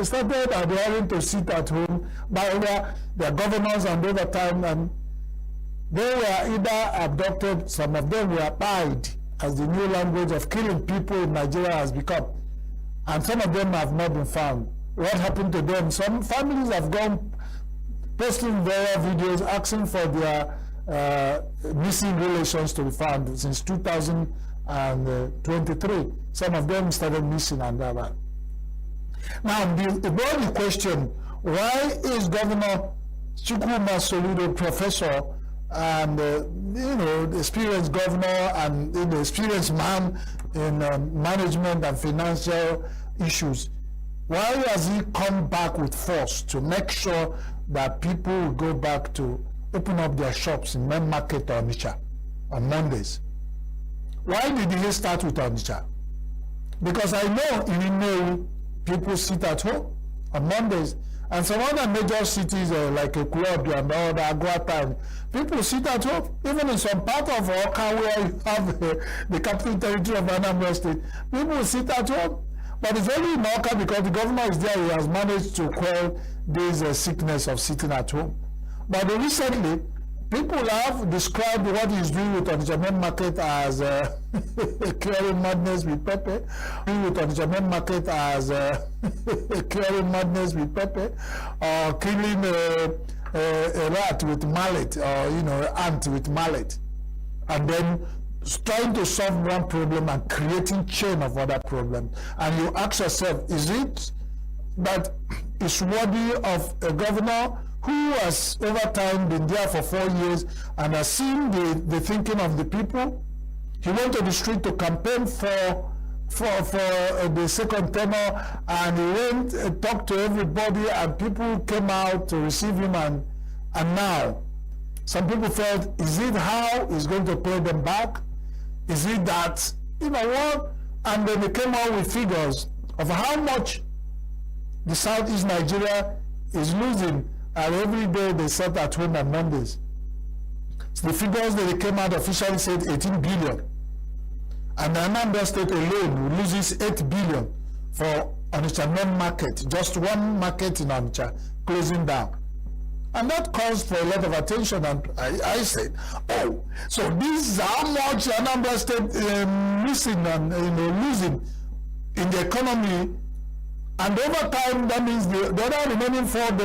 started adhering to sit at home by their governors, and over time, and they were either abducted, some of them were pied, as the new language of killing people in Nigeria has become. And some of them have not been found. What happened to them? Some families have gone posting their videos asking for their missing relations to be found since 2023. Some of them started missing and that. Now, the body question, why is Governor Chukwuma Soludo, professor and the experienced governor and the experienced man in management and financial issues, why has he come back with force to make sure that people will go back to open up their shops in main market or Onitsha on Mondays? Why did he start with Onitsha? Because I know in ENUGU, people sit at home on Mondays, and some other major cities like Ekuru and all the Agwata, people sit at home. Even in some part of Oka where you have the capital territory of Anambra State, people sit at home. But it's only in Oka because the governor is there, he has managed to quell this sickness of sitting at home. But recently, people have described what he's doing with Onitsha main market as clearing madness with pepper. With Onitsha main market as clearing madness with pepper, or killing a rat with mallet, or ant with mallet, and then trying to solve one problem and creating chain of other problems. And you ask yourself, is it that it's worthy of a governor who has over time been there for 4 years and has seen the thinking of the people? He went to the street to campaign for the second tenure, and he went and talked to everybody, and people came out to receive him, and now some people felt, is it how he's going to pay them back? Is it that, what? And then they came out with figures of how much the Southeast Nigeria is losing, and every day they sat at home on Mondays. So the figures that they came out officially said 18 billion. And the Anambra State alone loses 8 billion for Onitsha main market, just one market in Onitsha closing down. And that caused for a lot of attention, and I said, oh, so this is how much Anambra State missing and losing in the economy. And over time, that means the other remaining 5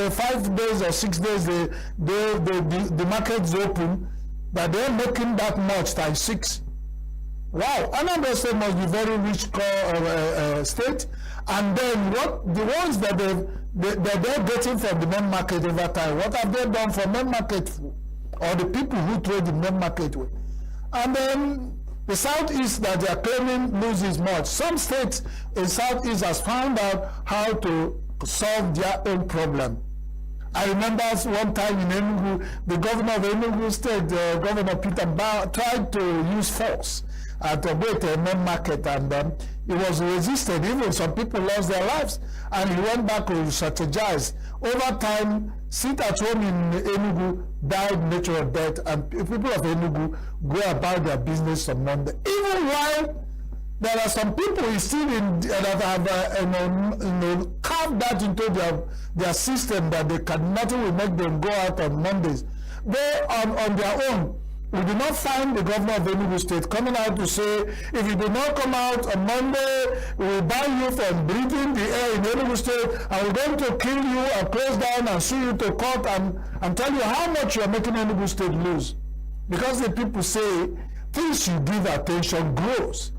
days or 6 days, the market's open, that they're making that much times 6. Wow, Anambra State must be very rich state. And then the ones that they're getting from the main market over time, what have they done for main market, or the people who trade the main market with? And then the Southeast that they are claiming loses much. Some states in Southeast has found out how to solve their own problem. I remember one time in ENUGU, the governor of ENUGU State, Governor Peter Ba, tried to use force at a main market, and it was resisted. Even some people lost their lives, and he went back to strategize. Over time, sit at home in ENUGU died natural death, and people of ENUGU go about their business on Monday. Even while there are some people still that have carved that into their system, that nothing will make them go out on Mondays. They on their own. We do not find the governor of ENUGU State coming out to say, if you do not come out on Monday, we will ban you from breathing the air in ENUGU State, and we're going to kill you and close down and sue you to court and tell you how much you are making ENUGU State lose. Because the people say, things you give attention grows.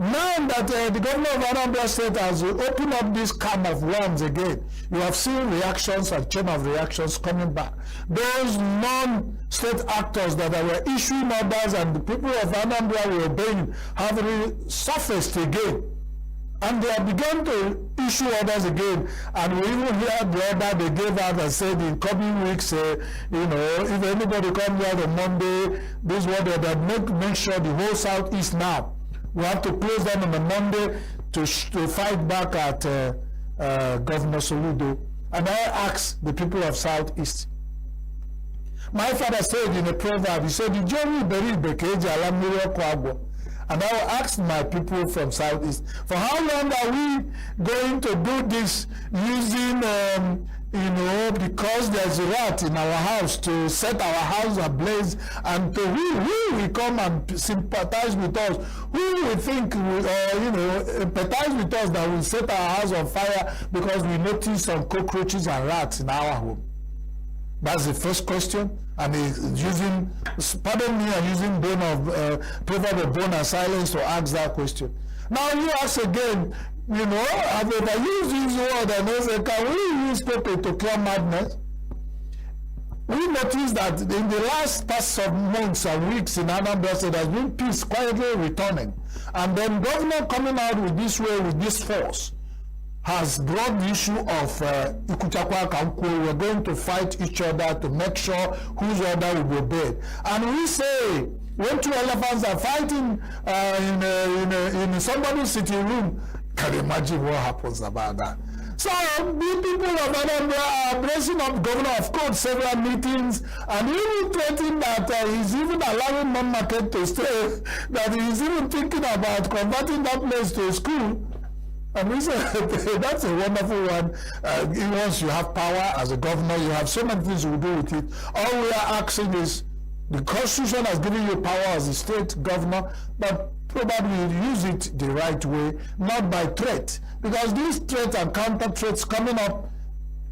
Now that the governor of Anambra State has opened up this can of worms again, you have seen reactions and chain of reactions coming back. Those non-state actors that were issuing orders and the people of Anambra were obeying have resurfaced again. And they have begun to issue orders again. And we even heard the order they gave out and said in coming weeks, if anybody comes out on Monday, this is what they make sure the whole Southeast now. We have to close down on a Monday to fight back at Governor Soludo. And I asked the people of Southeast. My father said in a proverb, he said, And I will ask my people from Southeast, for how long are we going to do this using, because there's a rat in our house, to set our house ablaze, and to who will come and sympathize with us, who will think, empathize with us that will set our house on fire because we notice some cockroaches and rats in our home? That's the first question. And he's using, pardon me, I'm using proverb of bone and silence to ask that question. Now you ask again, I've overused this word, and they say, can we use paper to cure madness? We noticed that in the last past of months and weeks in Anambra State, there's been peace quietly returning. And then governor coming out with this way, with this force, has brought the issue of Ikuchakwa Kamko. We're going to fight each other to make sure whose order will be obeyed. And we say, when two elephants are fighting in somebody's sitting room, can you imagine what happens about that? So the people of Anambra are bracing up governor of course several meetings, and even threatening that he's even allowing non-market to stay, that he's even thinking about converting that place to a school. And we say that's a wonderful one. Once you have power as a governor, you have so many things you will do with it. All we are asking is, the Constitution has given you power as a state governor, but probably use it the right way, not by threat. Because these threats and counter threats coming up,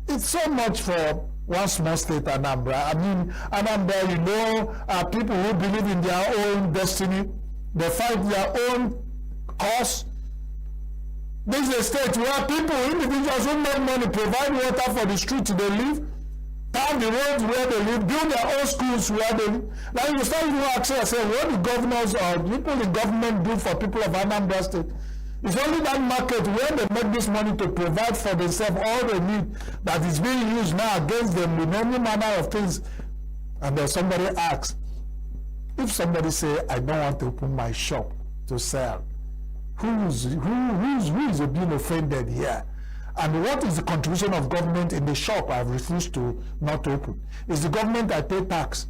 it's so much for one small state, Anambra. I mean, Anambra, are people who believe in their own destiny. They fight their own cause. This is a state where people, individuals who make money, provide water for the streets they live, pave the roads where they live, build their own schools where they live. Now you start to ask yourself, what the governors or people in government do for people of Anambra State? It's only that market where they make this money to provide for themselves all they need that is being used now against them with any manner of things. And then somebody asks, if somebody say, I don't want to open my shop to sell, who is being offended here? And what is the contribution of government in the shop I've refused to not open? Is the government I pay tax?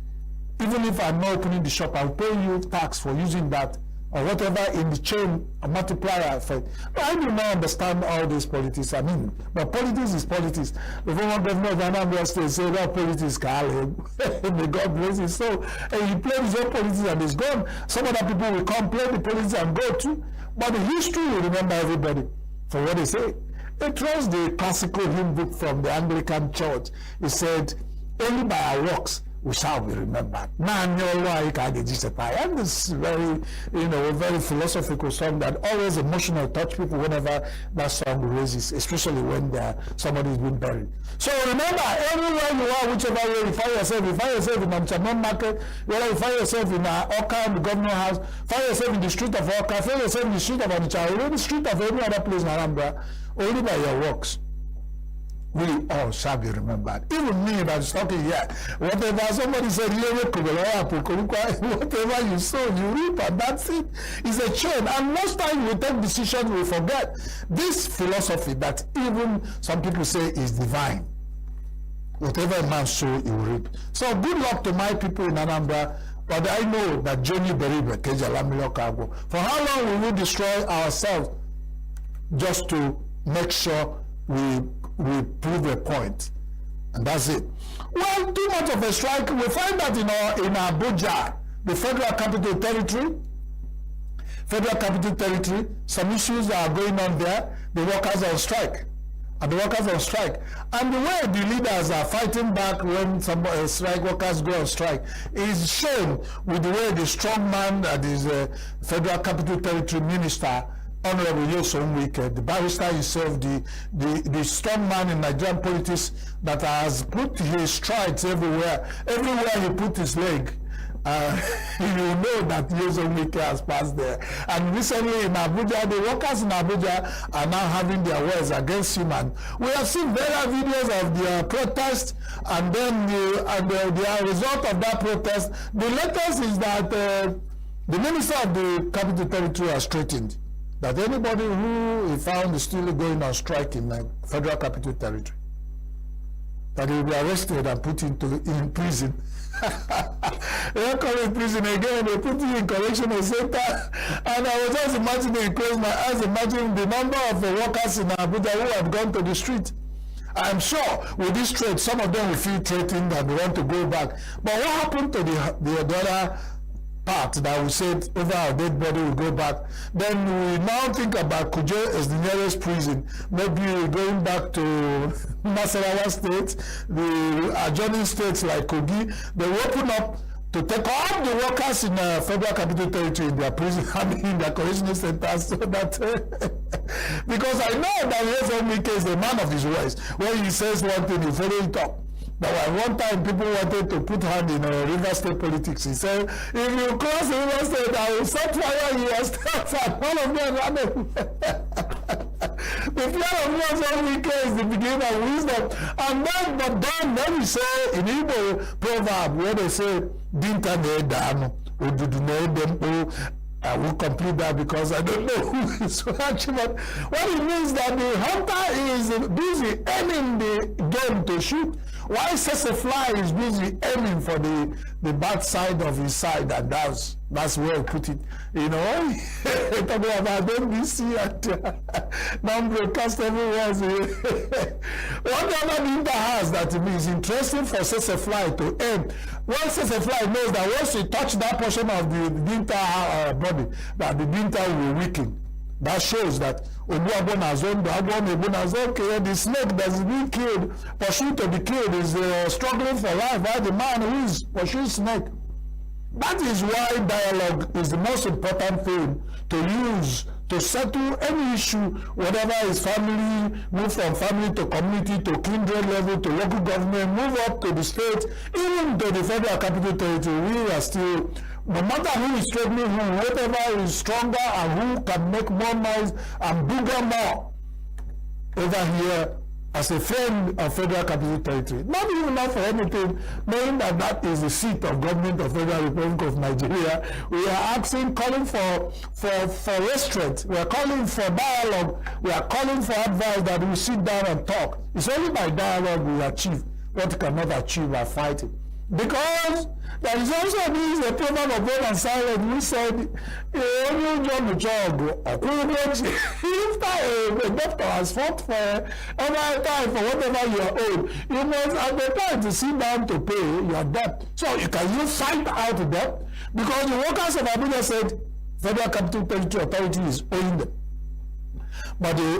Even if I'm not opening the shop, I'll pay you tax for using that or whatever in the chain multiplier effect. But I do not understand all this politics. I mean, but politics is politics. The former governor of Anambra State said that politics can may God bless his soul. And he played his own politics and he's gone. Some other people will come play the politics and go too. But the history will remember everybody for what they say. It was the classical hymn book from the Anglican Church. It said, only by our works we shall be remembered. And this very, very philosophical song that always emotional touch people whenever that song raises, especially when somebody is being buried. So remember, everywhere you are, whichever way you find yourself in Amchaman Market, whether you find yourself in Oka, the governor house, find yourself in the street of Oka, find yourself in the street of Onicha, or the street of any other place in Anambra, only by your works we all shall be remembered. Even me that's talking here, whatever somebody said, whatever you sow, you reap, and that's it. It's a chain. And most times we take decisions, we forget this philosophy that even some people say is divine. Whatever a man sow, he will reap. So good luck to my people in Anambra. But I know that Johnny Beribe, for how long will we destroy ourselves just to make sure we prove a point? And that's it. Well, too much of a strike. We find that in Abuja, the Federal Capital Territory, some issues are going on there. The workers are on strike. And the workers are on strike. And the way the leaders are fighting back when some strike workers go on strike is shown with the way the strong man that is Federal Capital Territory Minister, Honorable Yosonwike, the barrister himself, the strong man in Nigerian politics that has put his strides everywhere. Everywhere he put his leg, you know that Yosonwike has passed there. And recently in Abuja, the workers in Abuja are now having their words against him. And we have seen various videos of their protest, and then the result of that protest. The latest is that the Minister of the Capital Territory has straightened that anybody who he found is still going on strike in the Federal Capital Territory, that he will be arrested and put in prison. They don't call it prison again, they put you in correctional center. And I was just imagining, close my eyes, imagining the number of the workers in Abuja who have gone to the street. I'm sure with this trade, some of them will feel threatened and want to go back. But what happened to the other part that we said over our dead body will go back? Then we now think about Kuje as the nearest prison. Maybe going back to Nasarawa State, the adjoining states like Kogi, they will open up to take all the workers in Federal Capital Territory in their prison, in their correctional centers, so that because I know that Wike is a man of his words. When he says one thing, he follows it up. But at one time, people wanted to put hand in River State politics. He said, if you cross the River State, I will set fire here, start and all of them running. The fear of God so Wike is the beginning of wisdom. And then we say in Igbo proverb, where they say, Dinta ne dano, Odudu ne dempo. I will complete that because I don't know who is watching. But what it means that the hunter is busy aiming the game to shoot, while Sesefly is busy aiming for the bad side of his side, and that's where I put it. You know, talking about NBC and non-broadcast everywhere. One other thing that has that to me is interesting for Sesefly to aim. Once Sesefly knows that once he touch that portion of the Dinta body, that the Dinta will weaken. That shows that the snake that's being killed, pursued to be killed, is struggling for life, while the man who is pursuing snake. That is why dialogue is the most important thing to use to settle any issue, whatever is family, move from family to community, to kindred level, to local government, move up to the state, even to the Federal Capital Territory. We are still, no matter who is struggling, whatever is stronger and who can make more noise and bigger more over here as a friend of Federal Capital Territory. Not even not for anything, knowing that that is the seat of government of Federal Republic of Nigeria. We are asking, calling for restraint. We are calling for dialogue. We are calling for advice that we sit down and talk. It's only by dialogue we achieve what we cannot achieve by fighting. Because there is also a proverb of God and silence who said, if a doctor has fought for every time for whatever you are owed, you must at the time to sit down to pay your debt. So you fight out the debt? Because the workers of Abuja said Federal Capital Territory Authority is owing them. But the